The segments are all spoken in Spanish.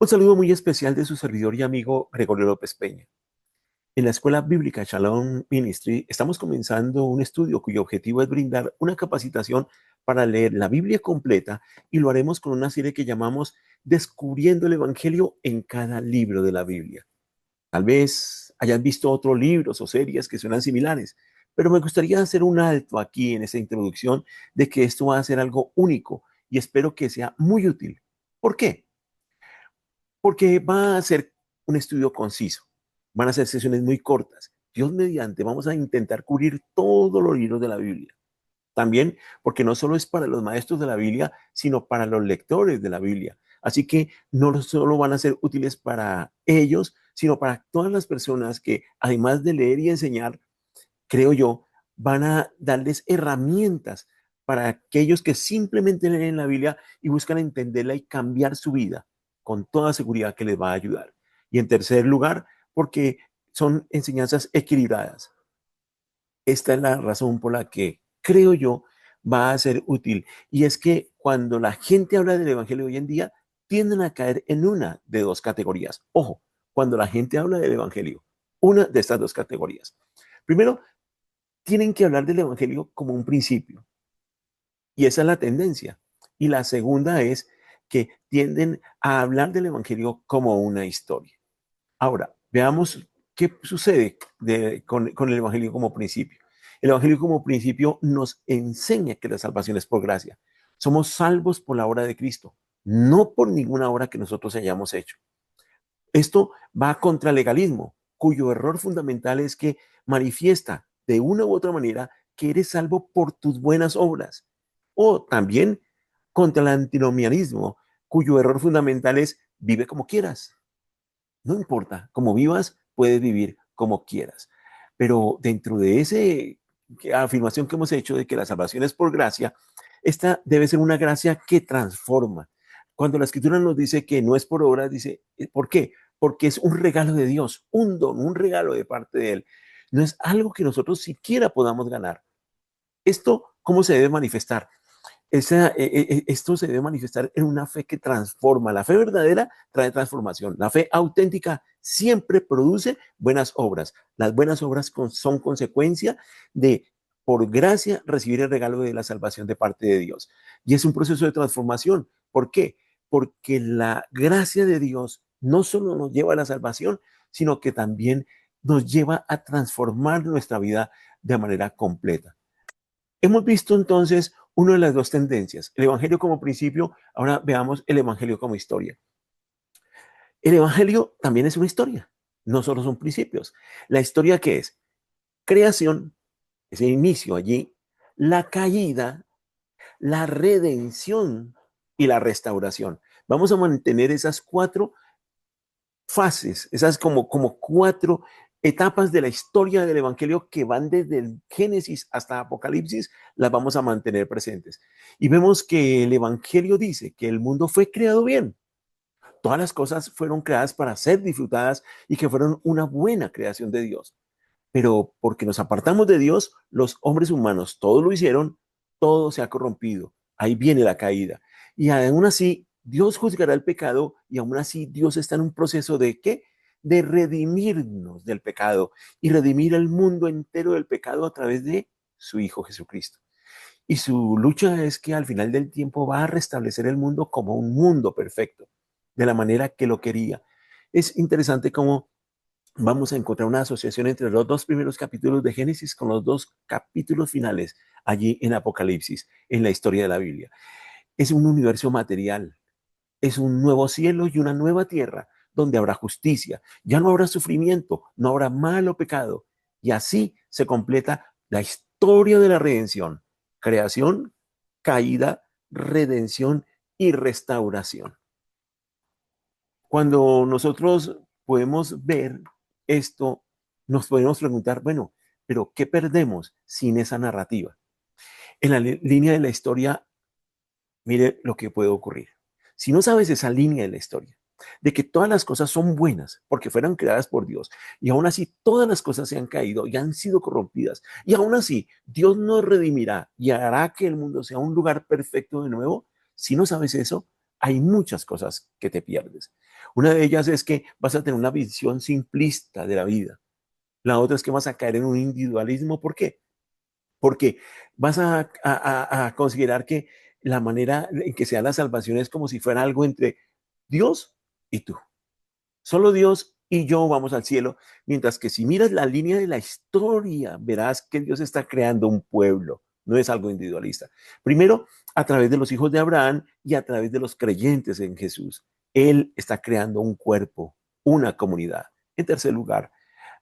Un saludo muy especial de su servidor y amigo Gregorio López Peña. En la Escuela Bíblica Shalom Ministry estamos comenzando un estudio cuyo objetivo es brindar una capacitación para leer la Biblia completa y lo haremos con una serie que llamamos Descubriendo el Evangelio en cada libro de la Biblia. Tal vez hayan visto otros libros o series que suenan similares, pero me gustaría hacer un alto aquí en esta introducción de que esto va a ser algo único y espero que sea muy útil. ¿Por qué? Porque va a ser un estudio conciso, van a ser sesiones muy cortas. Dios mediante, vamos a intentar cubrir todos los libros de la Biblia. También porque no solo es para los maestros de la Biblia, sino para los lectores de la Biblia. Así que no solo van a ser útiles para ellos, sino para todas las personas que, además de leer y enseñar, creo yo, van a darles herramientas para aquellos que simplemente leen la Biblia y buscan entenderla y cambiar su vida, con toda seguridad que les va a ayudar. Y en tercer lugar, porque son enseñanzas equilibradas. Esta es la razón por la que creo yo va a ser útil. Y es que cuando la gente habla del Evangelio hoy en día, tienden a caer en una de dos categorías. Ojo, cuando la gente habla del Evangelio, una de estas dos categorías. Primero, tienen que hablar del Evangelio como un principio. Y esa es la tendencia. Y la segunda es que tienden a hablar del Evangelio como una historia. Ahora, veamos qué sucede con el Evangelio como principio. El Evangelio como principio nos enseña que la salvación es por gracia. Somos salvos por la obra de Cristo, no por ninguna obra que nosotros hayamos hecho. Esto va contra el legalismo, cuyo error fundamental es que manifiesta de una u otra manera que eres salvo por tus buenas obras. O también contra el antinomianismo, cuyo error fundamental es vive como quieras. No importa, como vivas, puedes vivir como quieras. Pero dentro de esa afirmación que hemos hecho de que la salvación es por gracia, esta debe ser una gracia que transforma. Cuando la escritura nos dice que no es por obras, dice, ¿por qué? Porque es un regalo de Dios, un don, un regalo de parte de Él. No es algo que nosotros siquiera podamos ganar. ¿Esto cómo se debe manifestar? Esto se debe manifestar en una fe que transforma. La fe verdadera trae transformación. La fe auténtica siempre produce buenas obras. Las buenas obras son consecuencia de, por gracia, recibir el regalo de la salvación de parte de Dios. Y es un proceso de transformación. ¿Por qué? Porque la gracia de Dios no solo nos lleva a la salvación, sino que también nos lleva a transformar nuestra vida de manera completa. Hemos visto entonces una de las dos tendencias, el Evangelio como principio, ahora veamos el Evangelio como historia. El Evangelio también es una historia, no solo son principios. La historia que es creación, ese inicio allí, la caída, la redención y la restauración. Vamos a mantener esas cuatro fases, esas como cuatro etapas de la historia del Evangelio que van desde el Génesis hasta Apocalipsis, las vamos a mantener presentes. Y vemos que el Evangelio dice que el mundo fue creado bien. Todas las cosas fueron creadas para ser disfrutadas y que fueron una buena creación de Dios. Pero porque nos apartamos de Dios, los hombres humanos, todos lo hicieron, todo se ha corrompido. Ahí viene la caída. Y aún así, Dios juzgará el pecado y aún así Dios está en un proceso de ¿qué? De redimirnos del pecado y redimir al mundo entero del pecado a través de su Hijo Jesucristo. Y su lucha es que al final del tiempo va a restablecer el mundo como un mundo perfecto, de la manera que lo quería. Es interesante cómo vamos a encontrar una asociación entre los dos primeros capítulos de Génesis con los dos capítulos finales allí en Apocalipsis, en la historia de la Biblia. Es un universo material, es un nuevo cielo y una nueva tierra donde habrá justicia, ya no habrá sufrimiento, no habrá mal o pecado. Y así se completa la historia de la redención, creación, caída, redención y restauración. Cuando nosotros podemos ver esto, nos podemos preguntar, bueno, pero ¿qué perdemos sin esa narrativa? En la línea de la historia, mire lo que puede ocurrir. Si no sabes esa línea de la historia, de que todas las cosas son buenas porque fueron creadas por Dios y aún así todas las cosas se han caído y han sido corrompidas y aún así Dios nos redimirá y hará que el mundo sea un lugar perfecto de nuevo, si no sabes eso, hay muchas cosas que te pierdes. Una de ellas es que vas a tener una visión simplista de la vida. La otra es que vas a caer en un individualismo. ¿Por qué? Porque vas a considerar que la manera en que sea la salvación es como si fuera algo entre Dios y tú. Solo Dios y yo vamos al cielo, mientras que si miras la línea de la historia, verás que Dios está creando un pueblo, no es algo individualista. Primero, a través de los hijos de Abraham y a través de los creyentes en Jesús. Él está creando un cuerpo, una comunidad. En tercer lugar,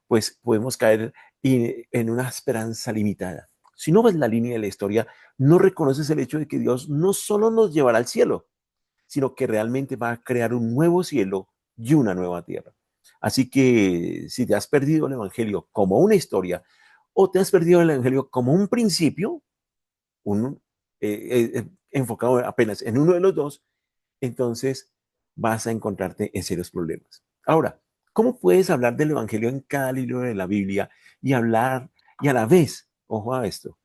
pues podemos caer en una esperanza limitada. Si no ves la línea de la historia, no reconoces el hecho de que Dios no solo nos llevará al cielo, sino que realmente va a crear un nuevo cielo y una nueva tierra. Así que si te has perdido el Evangelio como una historia o te has perdido el Evangelio como un principio, un, enfocado apenas en uno de los dos, entonces vas a encontrarte en serios problemas. Ahora, ¿cómo puedes hablar del Evangelio en cada libro de la Biblia y hablar y a la vez, ojo a esto,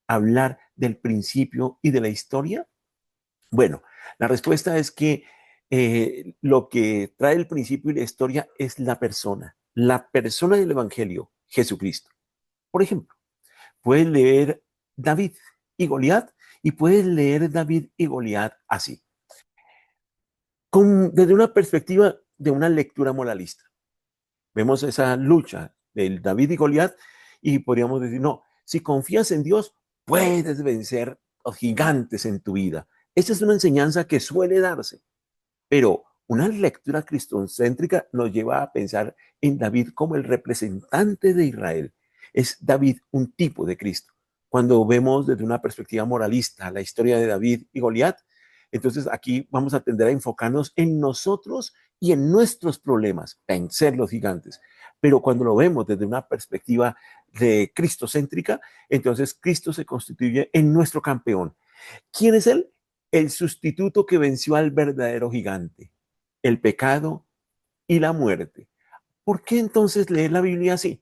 hablar del principio y de la historia? Bueno, la respuesta es que lo que trae el principio y la historia es la persona del Evangelio, Jesucristo. Por ejemplo, puedes leer David y Goliat y puedes leer David y Goliat así, desde una perspectiva de una lectura moralista. Vemos esa lucha del David y Goliat y podríamos decir, no, si confías en Dios, puedes vencer los gigantes en tu vida. Esa es una enseñanza que suele darse. Pero una lectura cristocéntrica nos lleva a pensar en David como el representante de Israel. Es David un tipo de Cristo. Cuando vemos desde una perspectiva moralista la historia de David y Goliat, entonces aquí vamos a tender a enfocarnos en nosotros y en nuestros problemas, vencer los gigantes. Pero cuando lo vemos desde una perspectiva de cristocéntrica, entonces Cristo se constituye en nuestro campeón. ¿Quién es él? El sustituto que venció al verdadero gigante, el pecado y la muerte. ¿Por qué entonces leer la Biblia así?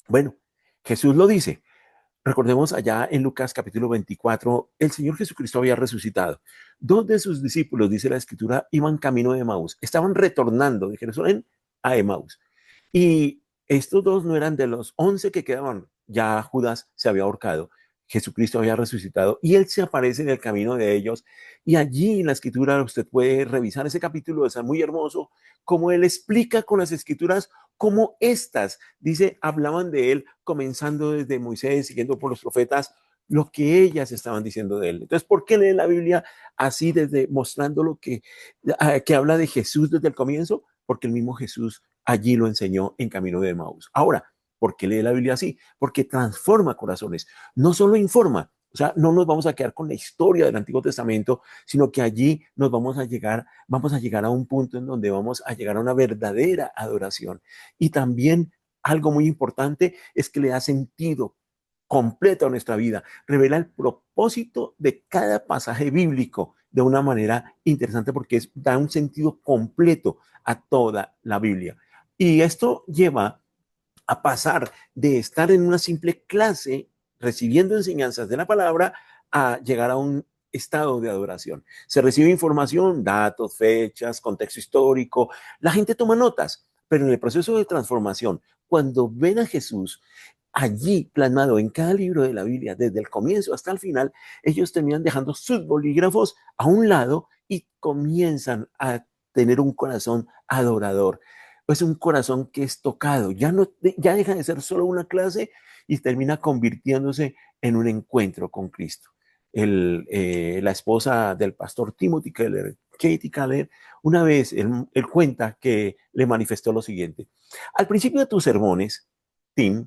Bueno, Jesús lo dice. Recordemos allá en Lucas capítulo 24, el Señor Jesucristo había resucitado. Dos de sus discípulos, dice la escritura, iban camino de Emaús. Estaban retornando de Jerusalén a Emaús. Y estos dos no eran de los 11 que quedaban. Ya Judas se había ahorcado. Jesucristo había resucitado y él se aparece en el camino de ellos. Y allí en la escritura usted puede revisar ese capítulo, es muy hermoso, como él explica con las escrituras cómo estas, dice, hablaban de él, comenzando desde Moisés, siguiendo por los profetas, lo que ellas estaban diciendo de él. Entonces, ¿por qué lee la Biblia así, desde mostrando lo que habla de Jesús desde el comienzo? Porque el mismo Jesús allí lo enseñó en camino de Emaús. Ahora, ¿por qué lee la Biblia así? Porque transforma corazones, no solo informa. O sea, no nos vamos a quedar con la historia del Antiguo Testamento, sino que allí nos vamos a llegar a un punto en donde vamos a llegar a una verdadera adoración. Y también algo muy importante es que le da sentido completo a nuestra vida, revela el propósito de cada pasaje bíblico de una manera interesante porque da un sentido completo a toda la Biblia. Y esto lleva a pasar de estar en una simple clase recibiendo enseñanzas de la palabra a llegar a un estado de adoración. Se recibe información, datos, fechas, contexto histórico, la gente toma notas, pero en el proceso de transformación, cuando ven a Jesús allí plasmado en cada libro de la Biblia, desde el comienzo hasta el final, ellos terminan dejando sus bolígrafos a un lado y comienzan a tener un corazón adorador. Es un corazón que es tocado, ya deja de ser solo una clase y termina convirtiéndose en un encuentro con Cristo. La esposa del pastor Timothy Keller, Katie Keller, una vez él cuenta que le manifestó lo siguiente: al principio de tus sermones, Tim,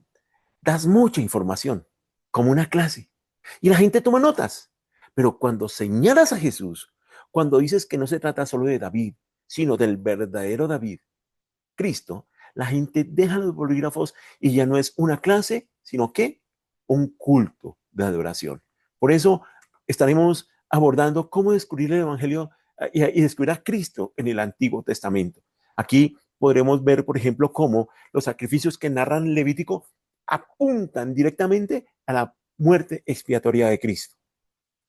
das mucha información, como una clase, y la gente toma notas, pero cuando señalas a Jesús, cuando dices que no se trata solo de David, sino del verdadero David, Cristo, la gente deja los bolígrafos y ya no es una clase, sino que un culto de adoración. Por eso estaremos abordando cómo descubrir el Evangelio y descubrir a Cristo en el Antiguo Testamento. Aquí podremos ver, por ejemplo, cómo los sacrificios que narran Levítico apuntan directamente a la muerte expiatoria de Cristo.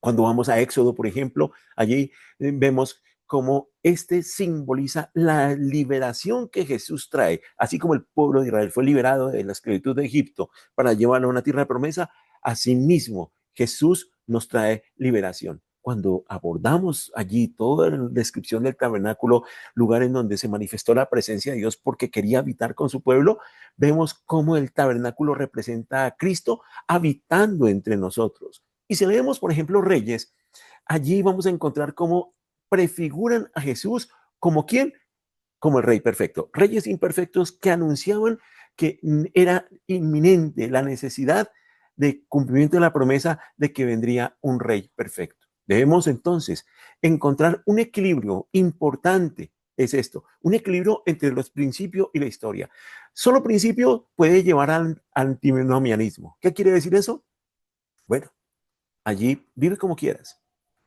Cuando vamos a Éxodo, por ejemplo, allí vemos cómo este simboliza la liberación que Jesús trae, así como el pueblo de Israel fue liberado de la esclavitud de Egipto para llevarlo a una tierra de promesa, asimismo Jesús nos trae liberación. Cuando abordamos allí toda la descripción del tabernáculo, lugar en donde se manifestó la presencia de Dios porque quería habitar con su pueblo, vemos cómo el tabernáculo representa a Cristo habitando entre nosotros. Y si leemos, por ejemplo, Reyes, allí vamos a encontrar cómo prefiguran a Jesús como quién, como el Rey perfecto. Reyes imperfectos que anunciaban que era inminente la necesidad de cumplimiento de la promesa de que vendría un Rey perfecto. Debemos entonces encontrar un equilibrio importante. Es esto, un equilibrio entre los principios y la historia. Solo principio puede llevar al antinomianismo. ¿Qué quiere decir eso? Bueno, allí vive como quieras.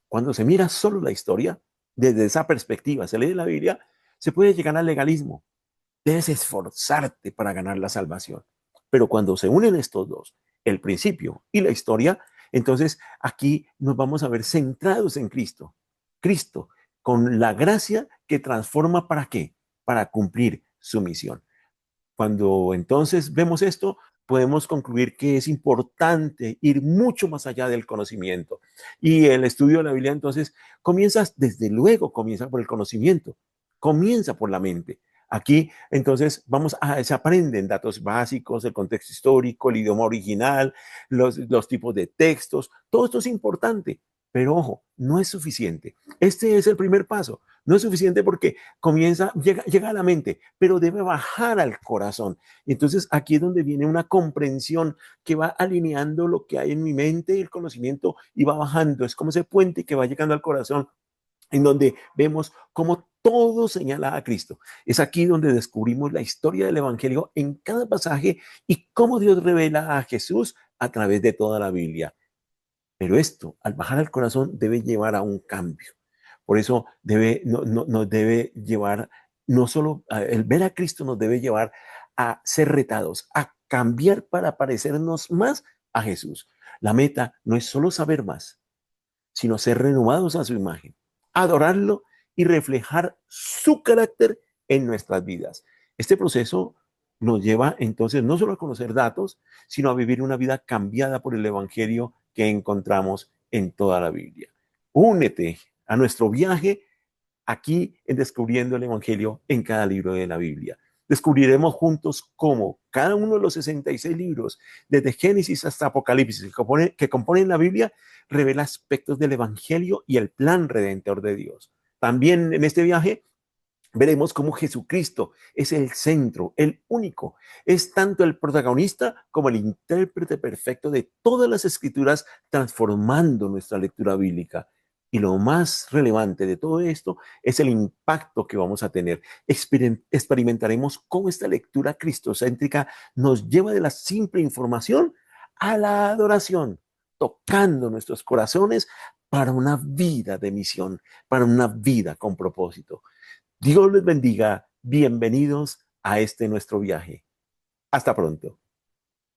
Cuando se mira solo la historia, desde esa perspectiva, se lee la Biblia, se puede llegar al legalismo. Debes esforzarte para ganar la salvación. Pero cuando se unen estos dos, el principio y la historia, entonces aquí nos vamos a ver centrados en Cristo. Cristo, con la gracia que transforma ¿para qué? Para cumplir su misión. Cuando entonces vemos esto, podemos concluir que es importante ir mucho más allá del conocimiento. Y el estudio de la Biblia entonces desde luego, comienza por el conocimiento, comienza por la mente. Aquí entonces se aprenden datos básicos, el contexto histórico, el idioma original, los tipos de textos, todo esto es importante. Pero ojo, no es suficiente. Este es el primer paso. No es suficiente porque llega a la mente, pero debe bajar al corazón. Entonces aquí es donde viene una comprensión que va alineando lo que hay en mi mente y el conocimiento y va bajando. Es como ese puente que va llegando al corazón, en donde vemos cómo todo señala a Cristo. Es aquí donde descubrimos la historia del Evangelio en cada pasaje y cómo Dios revela a Jesús a través de toda la Biblia. Pero esto, al bajar al corazón, debe llevar a un cambio. Por eso nos debe llevar, no solo el ver a Cristo nos debe llevar a ser retados, a cambiar para parecernos más a Jesús. La meta no es solo saber más, sino ser renovados a su imagen, adorarlo y reflejar su carácter en nuestras vidas. Este proceso nos lleva entonces no solo a conocer datos, sino a vivir una vida cambiada por el Evangelio que encontramos en toda la Biblia. Únete a nuestro viaje aquí en Descubriendo el Evangelio en cada libro de la Biblia. Descubriremos juntos cómo cada uno de los 66 libros, desde Génesis hasta Apocalipsis, que componen la Biblia, revela aspectos del Evangelio y el plan redentor de Dios. También en este viaje veremos cómo Jesucristo es el centro, el único. Es tanto el protagonista como el intérprete perfecto de todas las escrituras, transformando nuestra lectura bíblica. Y lo más relevante de todo esto es el impacto que vamos a tener. Experimentaremos cómo esta lectura cristocéntrica nos lleva de la simple información a la adoración, tocando nuestros corazones para una vida de misión, para una vida con propósito. Dios les bendiga. Bienvenidos a este nuestro viaje. Hasta pronto.